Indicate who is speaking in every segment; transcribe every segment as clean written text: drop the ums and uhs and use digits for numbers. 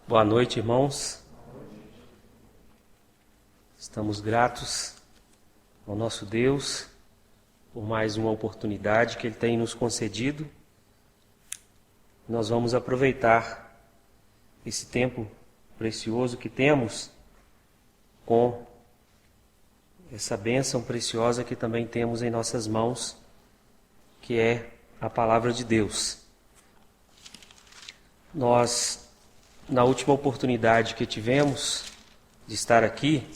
Speaker 1: Boa noite, irmãos. Estamos gratos ao nosso Deus por mais uma oportunidade que Ele tem nos concedido. Nós vamos aproveitar esse tempo precioso que temos com essa bênção preciosa que também temos em nossas mãos, que é a Palavra de Deus. Nós, na última oportunidade que tivemos de estar aqui,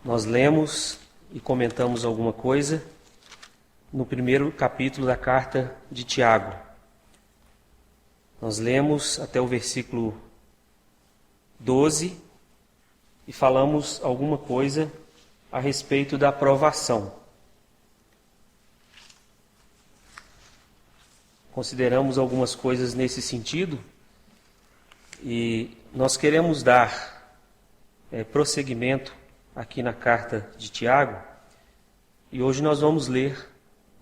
Speaker 1: nós lemos e comentamos alguma coisa no primeiro capítulo da carta de Tiago. Nós lemos até o versículo 12 e falamos alguma coisa a respeito da provação. Consideramos algumas coisas nesse sentido e nós queremos dar prosseguimento aqui na carta de Tiago, e hoje nós vamos ler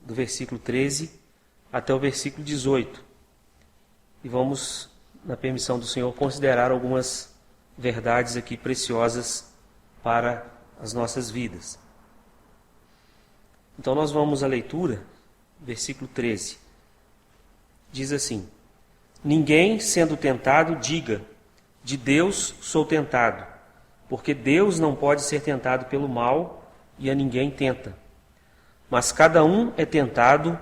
Speaker 1: do versículo 13 até o versículo 18, e vamos, na permissão do Senhor, considerar algumas verdades aqui preciosas para as nossas vidas. Então nós vamos à leitura, versículo 13. Diz assim: ninguém sendo tentado diga, de Deus sou tentado, porque Deus não pode ser tentado pelo mal e a ninguém tenta. Mas cada um é tentado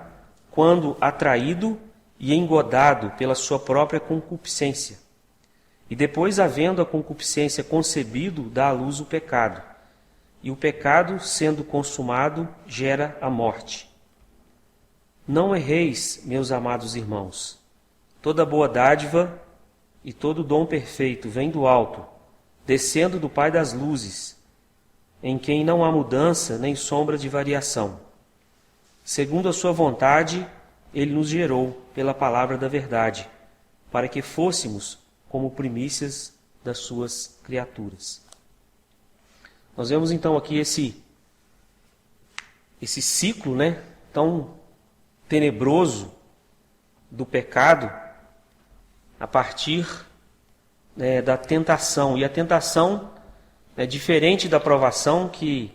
Speaker 1: quando atraído e engodado pela sua própria concupiscência. E depois, havendo a concupiscência concebido, dá à luz o pecado. E o pecado, sendo consumado, gera a morte. Não erreis, meus amados irmãos. Toda boa dádiva e todo dom perfeito vem do alto, descendo do Pai das luzes, em quem não há mudança nem sombra de variação. Segundo a sua vontade, Ele nos gerou pela palavra da verdade, para que fôssemos como primícias das suas criaturas. Nós vemos então aqui esse ciclo, tão tenebroso do pecado a partir da tentação. E a tentação é diferente da provação que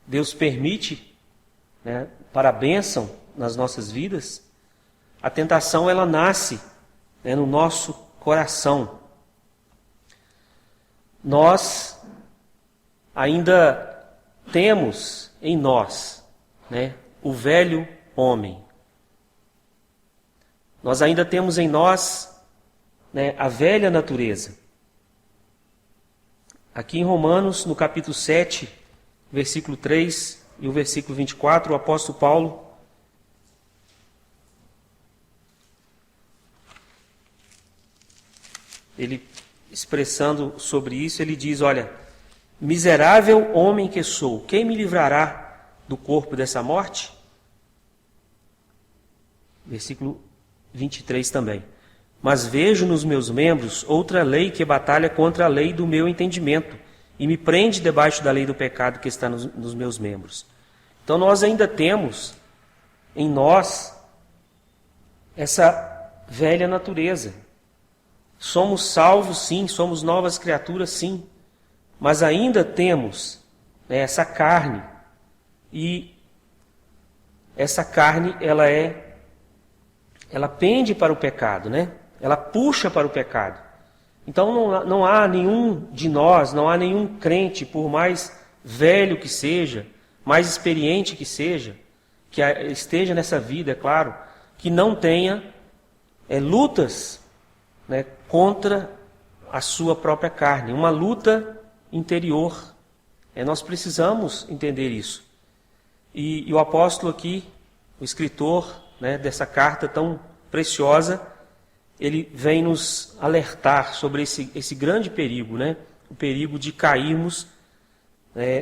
Speaker 1: Deus permite para a bênção nas nossas vidas. A tentação, ela nasce no nosso coração. Nós ainda temos em nós o velho homem. Nós ainda temos em nós a velha natureza. Aqui em Romanos, no capítulo 7, versículo 3 e o versículo 24, o apóstolo Paulo ele, expressando sobre isso, ele diz: olha, miserável homem que sou, quem me livrará do corpo dessa morte? Versículo 23 também. Mas vejo nos meus membros outra lei que batalha contra a lei do meu entendimento e me prende debaixo da lei do pecado que está nos meus membros. Então nós ainda temos em nós essa velha natureza. Somos salvos, sim, somos novas criaturas, sim, mas ainda temos essa carne, e essa carne ela pende para o pecado, Ela puxa para o pecado. Então não há nenhum de nós, não há nenhum crente, por mais velho que seja, mais experiente que seja, que esteja nessa vida, é claro, que não tenha lutas contra a sua própria carne, uma luta interior. Nós precisamos entender isso. E o apóstolo aqui, o escritor dessa carta tão preciosa, ele vem nos alertar sobre esse grande perigo, o perigo de cairmos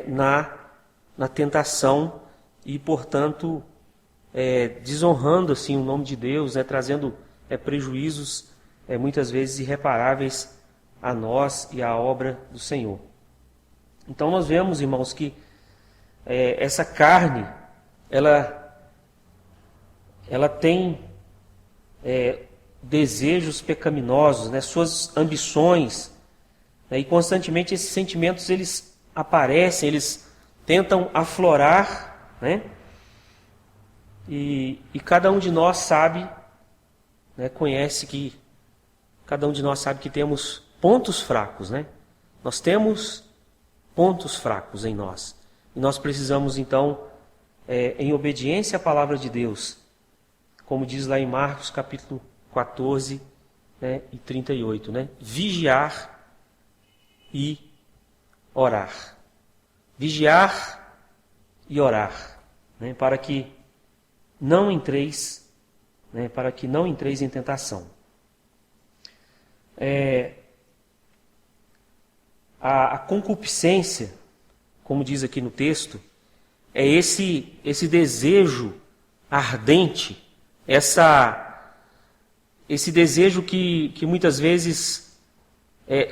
Speaker 1: na tentação e, portanto, desonrando assim o nome de Deus, trazendo prejuízos muitas vezes irreparáveis a nós e à obra do Senhor. Então nós vemos, irmãos, que essa carne, ela tem desejos pecaminosos, né, suas ambições, né, e constantemente esses sentimentos eles aparecem, eles tentam aflorar, né, e cada um de nós sabe, né, conhece que cada um de nós sabe que temos pontos fracos, né? Nós temos pontos fracos em nós e nós precisamos então, em obediência à palavra de Deus, como diz lá em Marcos capítulo 14, né, e 38, né? Vigiar e orar. Vigiar e orar, né, para que não entreis, né, para que não entreis em tentação. A concupiscência, como diz aqui no texto, é esse desejo ardente, esse desejo que muitas vezes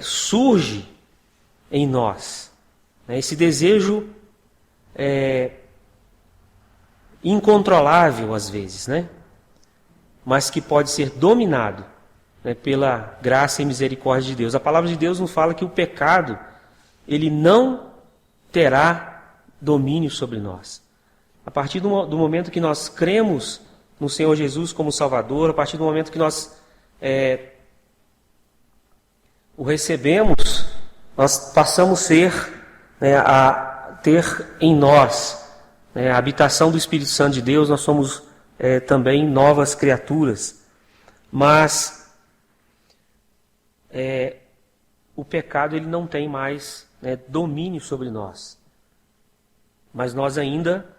Speaker 1: surge em nós, né? Esse desejo incontrolável às vezes, né? Mas que pode ser dominado, né, pela graça e misericórdia de Deus. A palavra de Deus nos fala que o pecado ele não terá domínio sobre nós. A partir do momento que nós cremos no Senhor Jesus como Salvador, a partir do momento que nós o recebemos, nós passamos a ter em nós, né, a habitação do Espírito Santo de Deus, nós somos também novas criaturas. Mas o pecado ele não tem mais, né, domínio sobre nós. Mas nós ainda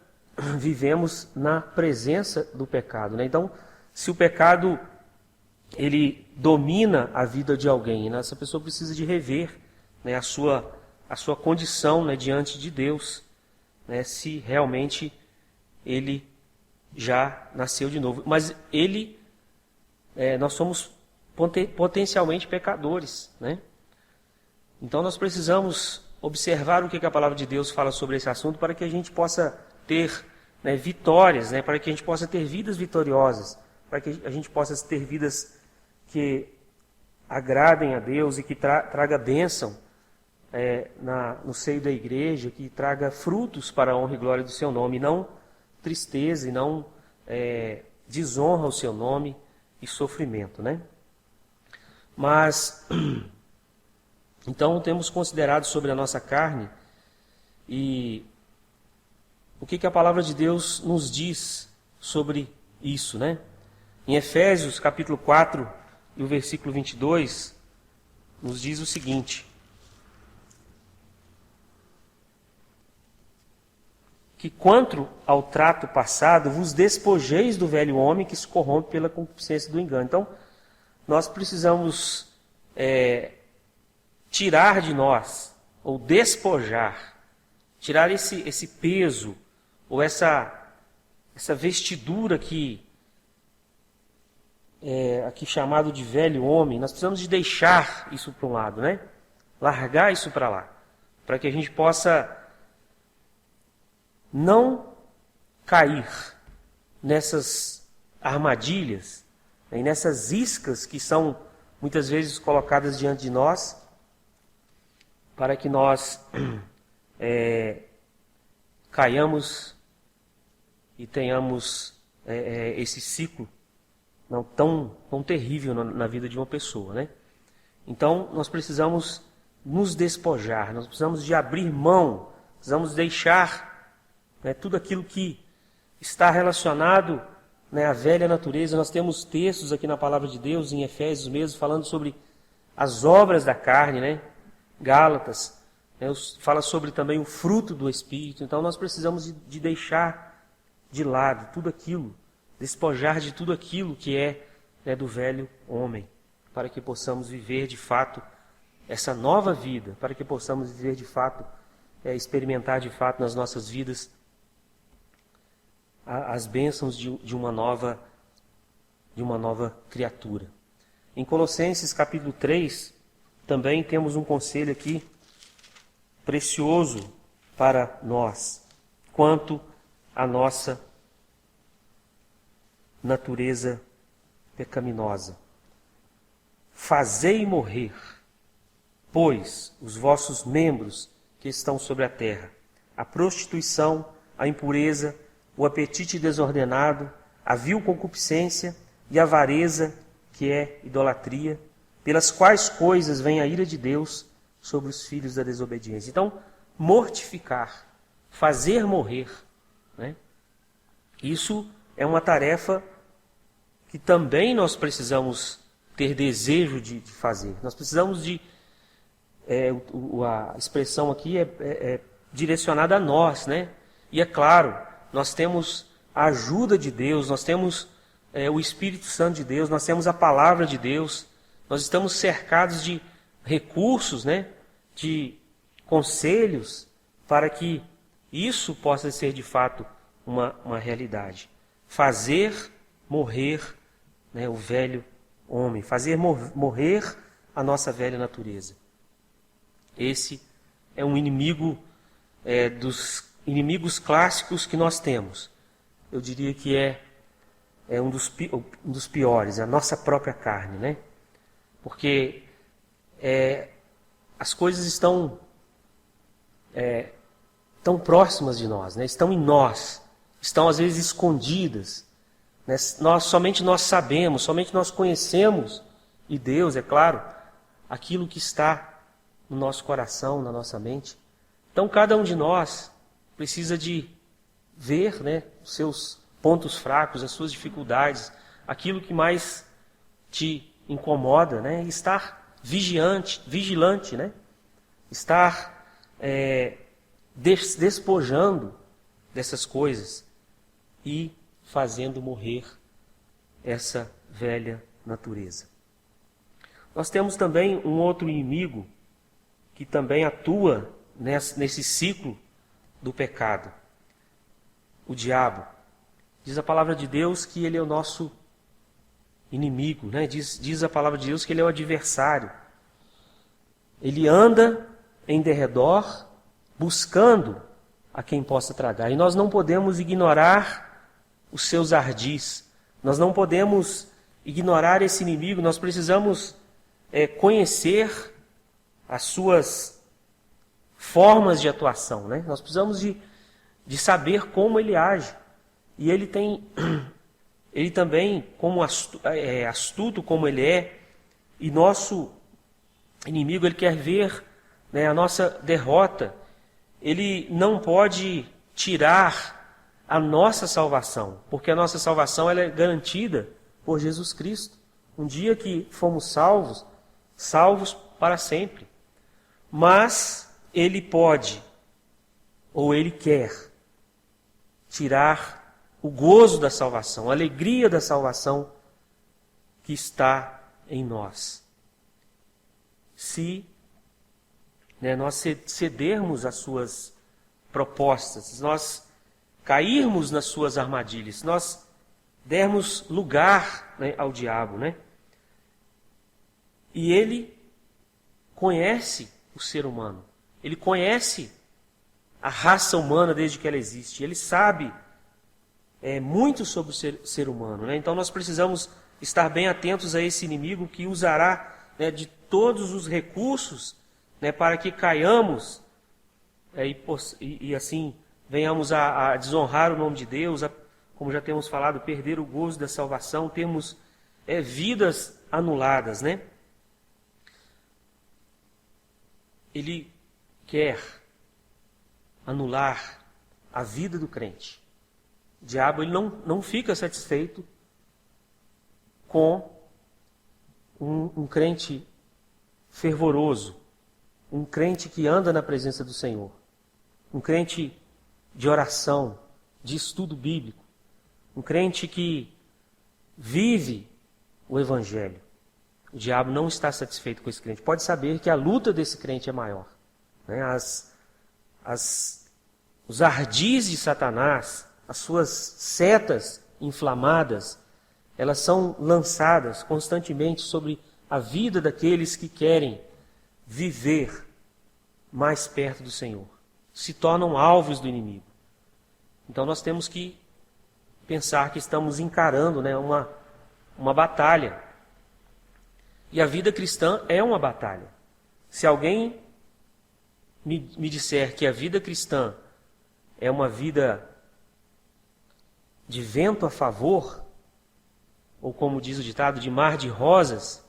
Speaker 1: vivemos na presença do pecado, né? Então, se o pecado ele domina a vida de alguém, né, essa pessoa precisa de rever, né, a sua condição, né, diante de Deus, né, se realmente ele já nasceu de novo. Mas nós somos potencialmente pecadores, né? Então nós precisamos observar o que a palavra de Deus fala sobre esse assunto para que a gente possa ter, né, vitórias, né, para que a gente possa ter vidas vitoriosas, para que a gente possa ter vidas que agradem a Deus e que traga bênção no seio da igreja, que traga frutos para a honra e glória do seu nome, e não tristeza e não desonra ao seu nome e sofrimento, né? Mas, então temos considerado sobre a nossa carne e o que a palavra de Deus nos diz sobre isso, né? Em Efésios capítulo 4 e o versículo 22, nos diz o seguinte: que quanto ao trato passado, vos despojeis do velho homem que se corrompe pela concupiscência do engano. Então, nós precisamos tirar de nós, ou despojar, tirar esse peso, ou essa vestidura aqui chamado de velho homem. Nós precisamos de deixar isso para um lado, né? Largar isso para lá, para que a gente possa não cair nessas armadilhas, e nessas iscas que são muitas vezes colocadas diante de nós, para que nós caiamos e tenhamos esse ciclo não tão terrível na vida de uma pessoa, né? Então nós precisamos nos despojar, nós precisamos de abrir mão, precisamos deixar, né, tudo aquilo que está relacionado, né, à velha natureza. Nós temos textos aqui na palavra de Deus, em Efésios mesmo, falando sobre as obras da carne, né? Gálatas, né, fala sobre também o fruto do Espírito. Então nós precisamos de deixar de lado tudo aquilo, despojar de tudo aquilo que é do velho homem, para que possamos viver de fato essa nova vida, para que possamos viver de fato, experimentar de fato nas nossas vidas as bênçãos de uma nova criatura. Em Colossenses capítulo 3, também temos um conselho aqui precioso para nós, quanto à nossa natureza pecaminosa. fazei morrer, pois, os vossos membros que estão sobre a terra, a prostituição, a impureza, o apetite desordenado, a vil concupiscência e a avareza, que é idolatria, pelas quais coisas vem a ira de Deus sobre os filhos da desobediência. Então, mortificar, fazer morrer, né? Isso é uma tarefa que também nós precisamos ter desejo de fazer. Nós precisamos de... a expressão aqui é direcionada a nós, né? E é claro, nós temos a ajuda de Deus, nós temos o Espírito Santo de Deus, nós temos a Palavra de Deus, nós estamos cercados de recursos, né? De conselhos, para que isso possa ser de fato uma realidade. Fazer morrer, né, o velho homem, fazer morrer a nossa velha natureza. Esse é um inimigo dos inimigos clássicos que nós temos. Eu diria que é um dos piores, a nossa própria carne, né? Porque as coisas estão tão próximas de nós, né? Estão em nós, estão às vezes escondidas, né? Somente nós sabemos, somente nós conhecemos, e Deus, é claro, aquilo que está no nosso coração, na nossa mente. Então cada um de nós precisa de ver, né, os seus pontos fracos, as suas dificuldades, aquilo que mais te incomoda, né, e estar vigilante, né, estar despojando dessas coisas e fazendo morrer essa velha natureza. Nós temos também um outro inimigo que também atua nesse ciclo do pecado, o diabo. Diz a palavra de Deus que ele é o nosso inimigo, né? Diz a palavra de Deus que ele é o adversário. Ele anda em derredor buscando a quem possa tragar. E nós não podemos ignorar os seus ardis. Nós não podemos ignorar esse inimigo. Nós precisamos conhecer as suas formas de atuação, né? Nós precisamos de saber como ele age. E ele também, como astuto como ele é, e nosso inimigo, ele quer ver, né, a nossa derrota. Ele não pode tirar a nossa salvação, porque a nossa salvação ela é garantida por Jesus Cristo. Um dia que fomos salvos para sempre. Mas ele pode, ou ele quer, tirar o gozo da salvação, a alegria da salvação que está em nós. Se nós cedermos às suas propostas, se nós cairmos nas suas armadilhas, se nós dermos lugar, né, ao diabo, né? E ele conhece o ser humano, ele conhece a raça humana desde que ela existe, ele sabe muito sobre o ser humano, né? Então nós precisamos estar bem atentos a esse inimigo que usará, né, de todos os recursos, né, para que caiamos e assim venhamos a desonrar o nome de Deus, como já temos falado, perder o gozo da salvação, termos vidas anuladas, né? Ele quer anular a vida do crente. O diabo ele não fica satisfeito com um crente fervoroso, um crente que anda na presença do Senhor, um crente de oração, de estudo bíblico, um crente que vive o Evangelho. O diabo não está satisfeito com esse crente. Pode saber que a luta desse crente é maior, né? Os ardis de Satanás, as suas setas inflamadas, elas são lançadas constantemente sobre a vida daqueles que querem viver mais perto do Senhor. Se tornam alvos do inimigo. Então nós temos que pensar que estamos encarando, né, uma batalha. E a vida cristã é uma batalha. Se alguém me disser que a vida cristã é uma vida de vento a favor, ou como diz o ditado, de mar de rosas,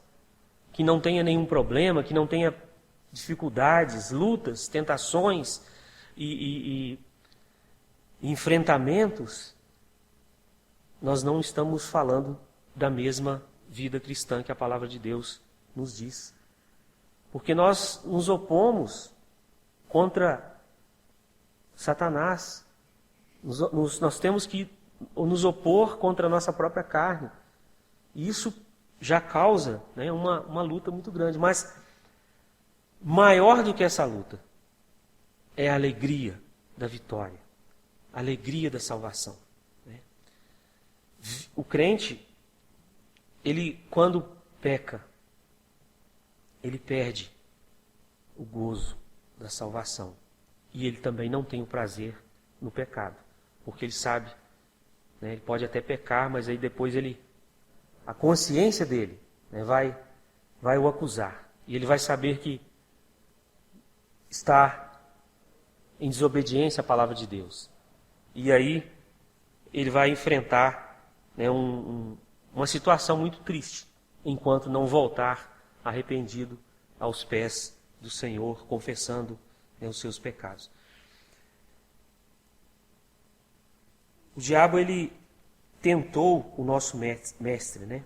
Speaker 1: que não tenha nenhum problema, que não tenha dificuldades, lutas, tentações e enfrentamentos, nós não estamos falando da mesma vida cristã que a palavra de Deus nos diz. Porque nós nos opomos contra Satanás. Nós temos que nos opor contra a nossa própria carne. E isso já causa, né, uma luta muito grande. Mas maior do que essa luta é a alegria da vitória, a alegria da salvação. Né? O crente, ele quando peca, ele perde o gozo da salvação. E ele também não tem o prazer no pecado. Porque ele sabe, né, ele pode até pecar, mas aí depois a consciência dele, né, vai o acusar. E ele vai saber que está em desobediência à palavra de Deus. E aí ele vai enfrentar, né, uma situação muito triste, enquanto não voltar arrependido aos pés do Senhor, confessando, né, os seus pecados. O diabo, ele tentou o nosso mestre, né?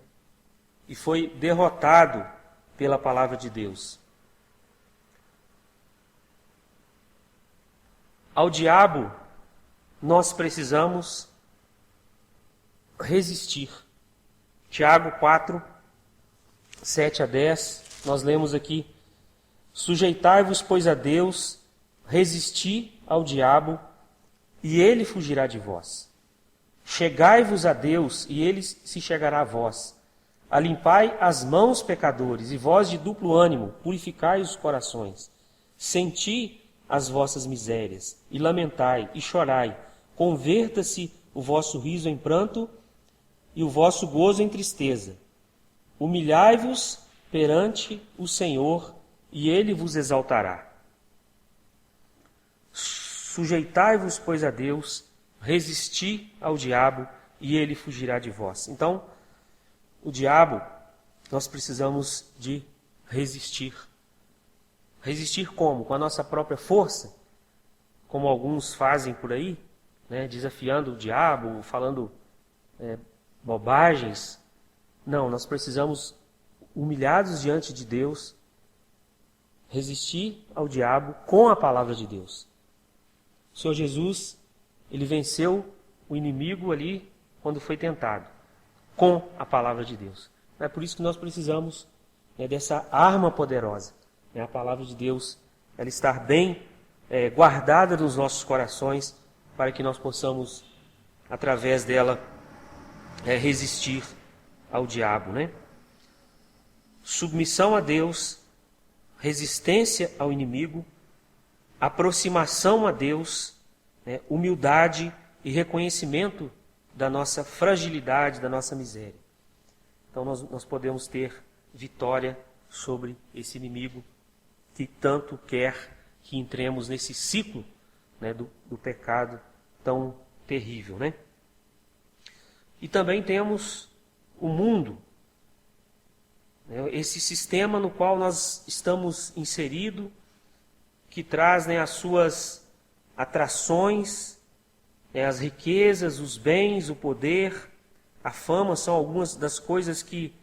Speaker 1: E foi derrotado pela palavra de Deus. Ao diabo, nós precisamos resistir. Tiago 4, 7 a 10, nós lemos aqui: sujeitai-vos, pois, a Deus, resisti ao diabo, e ele fugirá de vós. Chegai-vos a Deus, e ele se chegará a vós. Alimpai as mãos, pecadores, e vós de duplo ânimo, purificai os corações. Senti as vossas misérias, e lamentai, e chorai. Converta-se o vosso riso em pranto, e o vosso gozo em tristeza. Humilhai-vos perante o Senhor, e ele vos exaltará. Sujeitai-vos, pois, a Deus, resisti ao diabo, e ele fugirá de vós. Então, o diabo, nós precisamos de resistir. Resistir como? Com a nossa própria força? Como alguns fazem por aí, né, desafiando o diabo, falando bobagens. Não, nós precisamos, humilhados diante de Deus, resistir ao diabo com a palavra de Deus. O Senhor Jesus, ele venceu o inimigo ali quando foi tentado, com a palavra de Deus. É por isso que nós precisamos, né, dessa arma poderosa. Né, a palavra de Deus, ela estar bem guardada nos nossos corações, para que nós possamos, através dela, resistir ao diabo. Né? Submissão a Deus, resistência ao inimigo, aproximação a Deus, né, humildade e reconhecimento da nossa fragilidade, da nossa miséria. Então nós podemos ter vitória sobre esse inimigo que tanto quer que entremos nesse ciclo, né, do pecado tão terrível. Né? E também temos o mundo, né, esse sistema no qual nós estamos inseridos, que traz, né, as suas atrações, né, as riquezas, os bens, o poder, a fama, são algumas das coisas que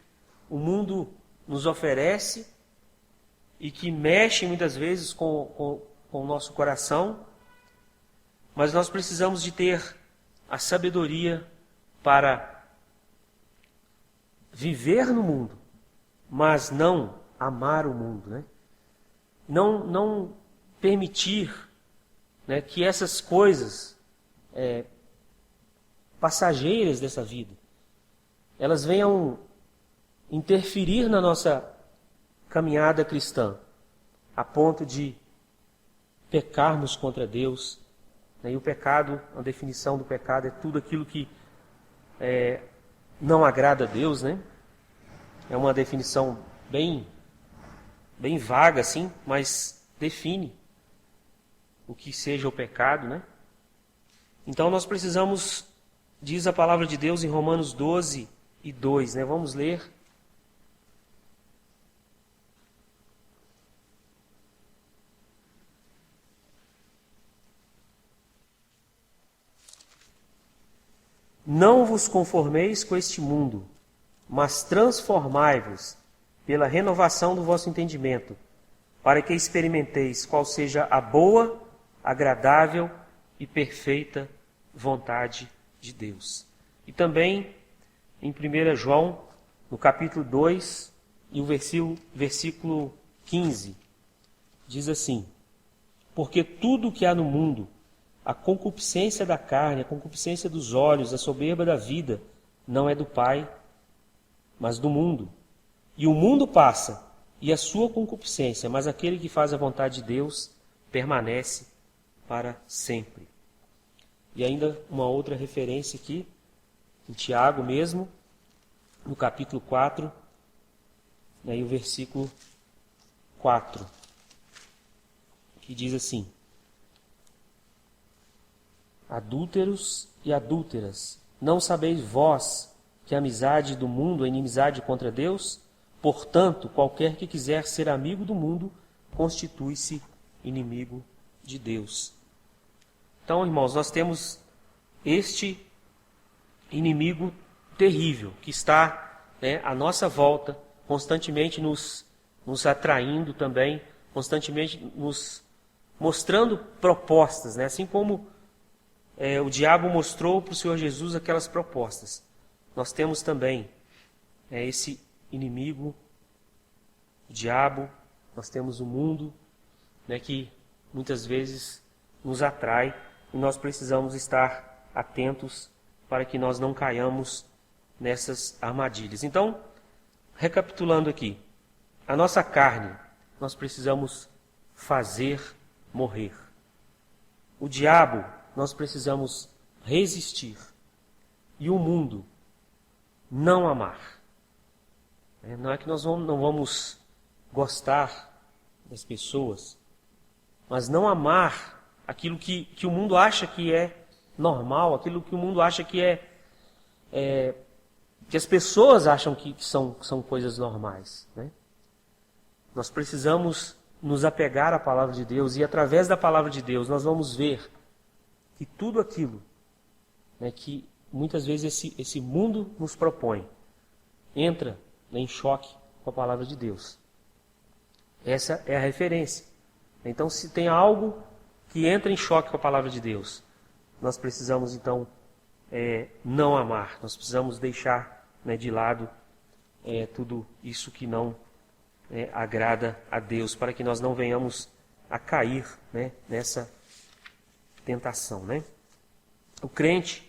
Speaker 1: o mundo nos oferece e que mexem muitas vezes com o nosso coração. Mas nós precisamos de ter a sabedoria para viver no mundo, mas não amar o mundo, né? Não permitir, né, que essas coisas passageiras dessa vida, elas venham interferir na nossa caminhada cristã, a ponto de pecarmos contra Deus. Né? E o pecado, a definição do pecado é tudo aquilo que não agrada a Deus, né? É uma definição bem vaga assim, mas define o que seja o pecado, né? Então nós precisamos, diz a palavra de Deus em Romanos 12:2, né? Vamos ler. Não vos conformeis com este mundo, mas transformai-vos pela renovação do vosso entendimento, para que experimenteis qual seja a boa, agradável e perfeita vontade de Deus. E também em 1 João, no capítulo 2, e o versículo 15, diz assim: porque tudo o que há no mundo, a concupiscência da carne, a concupiscência dos olhos, a soberba da vida, não é do Pai, mas do mundo. E o mundo passa, e a sua concupiscência, mas aquele que faz a vontade de Deus permanece para sempre. E ainda uma outra referência aqui, em Tiago mesmo, no capítulo 4, e o versículo 4, que diz assim: adúlteros e adúlteras, não sabeis vós que a amizade do mundo é inimizade contra Deus? Portanto, qualquer que quiser ser amigo do mundo, constitui-se inimigo de Deus. Então, irmãos, nós temos este inimigo terrível que está à nossa volta, constantemente nos atraindo também, constantemente nos mostrando propostas, né? Assim como o diabo mostrou para o Senhor Jesus aquelas propostas. Nós temos também esse inimigo, o diabo, nós temos o mundo, né, que muitas vezes nos atrai, e nós precisamos estar atentos para que nós não caiamos nessas armadilhas. Então, recapitulando aqui, a nossa carne nós precisamos fazer morrer. O diabo nós precisamos resistir. E o mundo não amar. Não é que nós não vamos gostar das pessoas, mas não amar aquilo que o mundo acha que é normal, aquilo que o mundo acha que que as pessoas acham que são coisas normais, né? Nós precisamos nos apegar à palavra de Deus, e através da palavra de Deus nós vamos ver que tudo aquilo, né, que muitas vezes esse mundo nos propõe, entra em choque com a palavra de Deus. Essa é a referência. Então, se tem algo que entra em choque com a palavra de Deus, nós precisamos então não amar, nós precisamos deixar, né, de lado tudo isso que não agrada a Deus, para que nós não venhamos a cair, né, nessa tentação, né? O crente,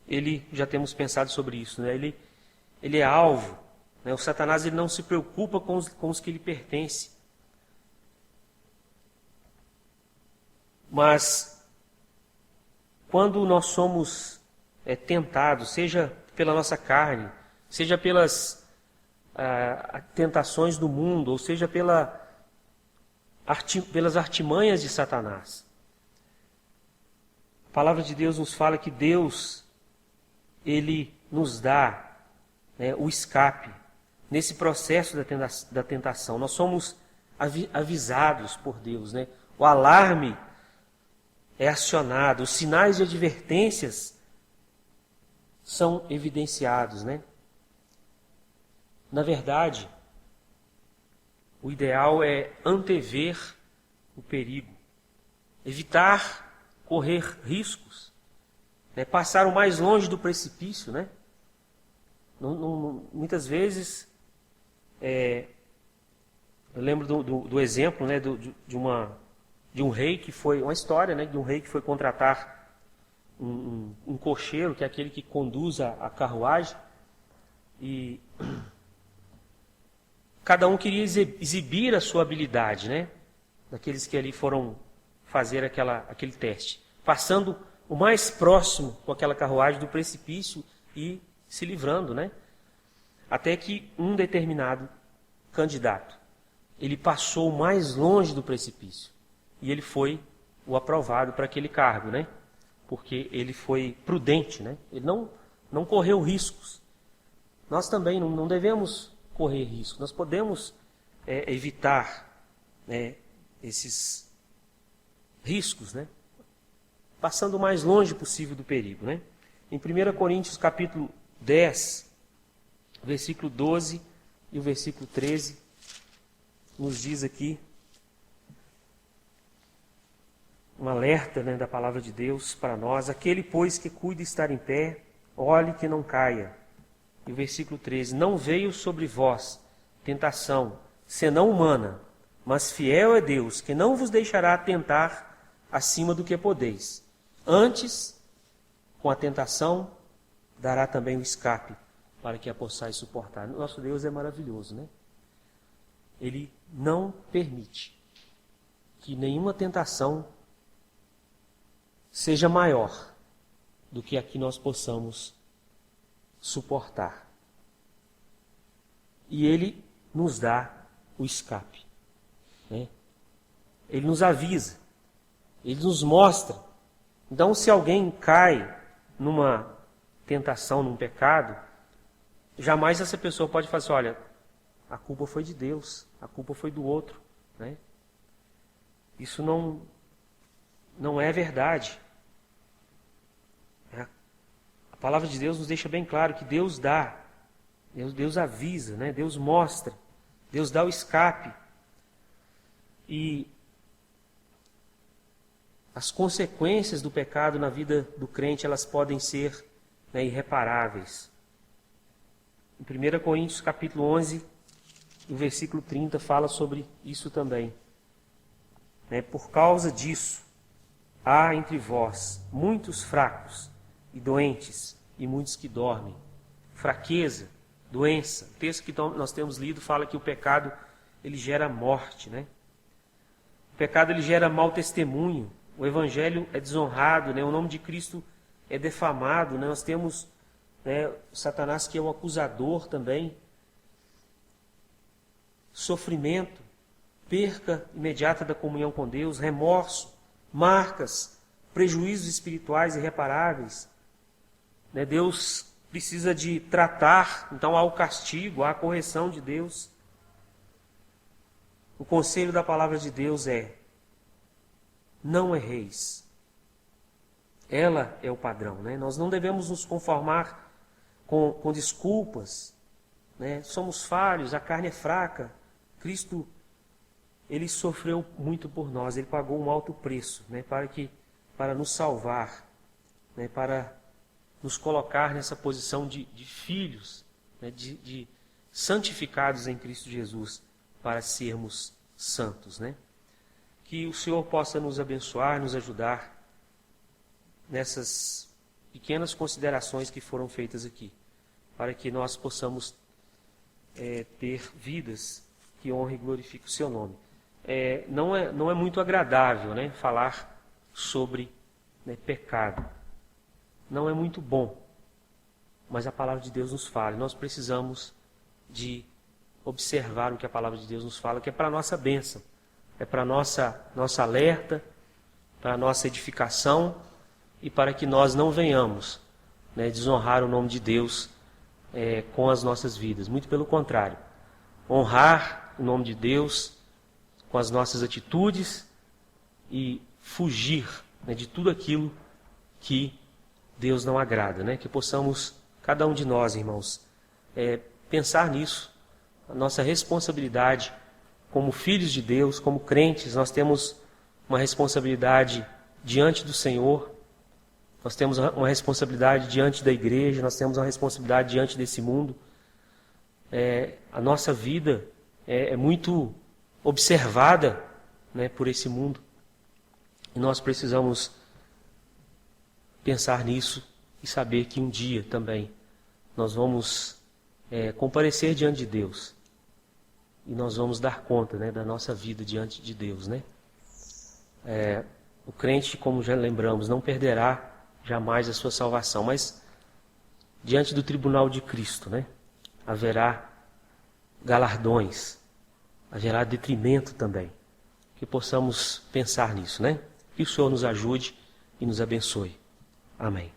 Speaker 1: ele, já temos pensado sobre isso, né? Ele é alvo, né? O Satanás, ele não se preocupa com os que lhe pertencem. Mas quando nós somos tentados, seja pela nossa carne, seja pelas tentações do mundo, ou seja pelas artimanhas de Satanás, a palavra de Deus nos fala que Deus, Ele nos dá, né, o escape nesse processo da tentação. Nós somos avisados por Deus, né? O alarme é acionado, os sinais de advertências são evidenciados, né? Na verdade, o ideal é antever o perigo, evitar correr riscos, né? Passar o mais longe do precipício, né? Muitas vezes, eu lembro do exemplo, né, de um rei que foi, uma história, né, de um rei que foi contratar um cocheiro, que é aquele que conduz a carruagem, e cada um queria exibir a sua habilidade, né, daqueles que ali foram fazer aquele teste, passando o mais próximo com aquela carruagem do precipício e se livrando, né? Até que um determinado candidato. Ele passou mais longe do precipício. E ele foi o aprovado para aquele cargo, né? Porque ele foi prudente, né? Ele não correu riscos. Nós também não devemos correr riscos. Nós podemos evitar, né, esses riscos, né? Passando o mais longe possível do perigo, né? Em 1 Coríntios capítulo 10, versículo 12 e o versículo 13, nos diz aqui um alerta, né, da palavra de Deus para nós. Aquele, pois, que cuida estar em pé, olhe que não caia. E o versículo 13, não veio sobre vós tentação, senão humana, mas fiel é Deus, que não vos deixará tentar acima do que podeis. Antes, com a tentação, dará também o escape, para que a possais suportar. Nosso Deus é maravilhoso, né? Ele não permite que nenhuma tentação seja maior do que a que nós possamos suportar. E Ele nos dá o escape, né? Ele nos avisa, Ele nos mostra. Então, se alguém cai numa tentação, num pecado, jamais essa pessoa pode falar assim, olha, a culpa foi de Deus, a culpa foi do outro, né? Isso não é verdade. A palavra de Deus nos deixa bem claro que Deus dá, Deus avisa, né? Deus mostra, Deus dá o escape. E as consequências do pecado na vida do crente, elas podem ser, né, irreparáveis. Em 1 Coríntios capítulo 11, o versículo 30 fala sobre isso também. Por causa disso, há entre vós muitos fracos e doentes, e muitos que dormem. Fraqueza, doença. O texto que nós temos lido fala que o pecado, ele gera morte, né? O pecado, ele gera mau testemunho. O evangelho é desonrado, né? O nome de Cristo é defamado, né? Nós temos, né, Satanás, que é o acusador também. Sofrimento, perca imediata da comunhão com Deus, remorso, marcas, prejuízos espirituais irreparáveis. Né? Deus precisa de tratar, então há o castigo, há a correção de Deus. O conselho da palavra de Deus é: não erreis. Ela é o padrão, né? Nós não devemos nos conformar com desculpas, né? Somos falhos, a carne é fraca. Cristo, Ele sofreu muito por nós, Ele pagou um alto preço, né? Para nos salvar, né? Para nos colocar nessa posição de filhos, né? de santificados em Cristo Jesus, para sermos santos, né? Que o Senhor possa nos abençoar, nos ajudar nessas pequenas considerações que foram feitas aqui, para que nós possamos ter vidas que honrem e glorifiquem o seu nome. Não é muito agradável, né, falar sobre, né, pecado. Não é muito bom, mas a palavra de Deus nos fala. Nós precisamos de observar o que a palavra de Deus nos fala, que é para a nossa bênção. É para a nossa alerta, para a nossa edificação e para que nós não venhamos, né, desonrar o nome de Deus com as nossas vidas. Muito pelo contrário. Honrar o nome de Deus com as nossas atitudes e fugir, né, de tudo aquilo que Deus não agrada. Né? Que possamos, cada um de nós, irmãos, pensar nisso. A nossa responsabilidade como filhos de Deus, como crentes, nós temos uma responsabilidade diante do Senhor, nós temos uma responsabilidade diante da igreja, nós temos uma responsabilidade diante desse mundo. A nossa vida é muito observada, né, por esse mundo. E nós precisamos pensar nisso e saber que um dia também nós vamos comparecer diante de Deus. E nós vamos dar conta, né, da nossa vida diante de Deus, né? O crente, como já lembramos, não perderá jamais a sua salvação, mas diante do tribunal de Cristo, né, haverá galardões, haverá detrimento também. Que possamos pensar nisso, né? Que o Senhor nos ajude e nos abençoe. Amém.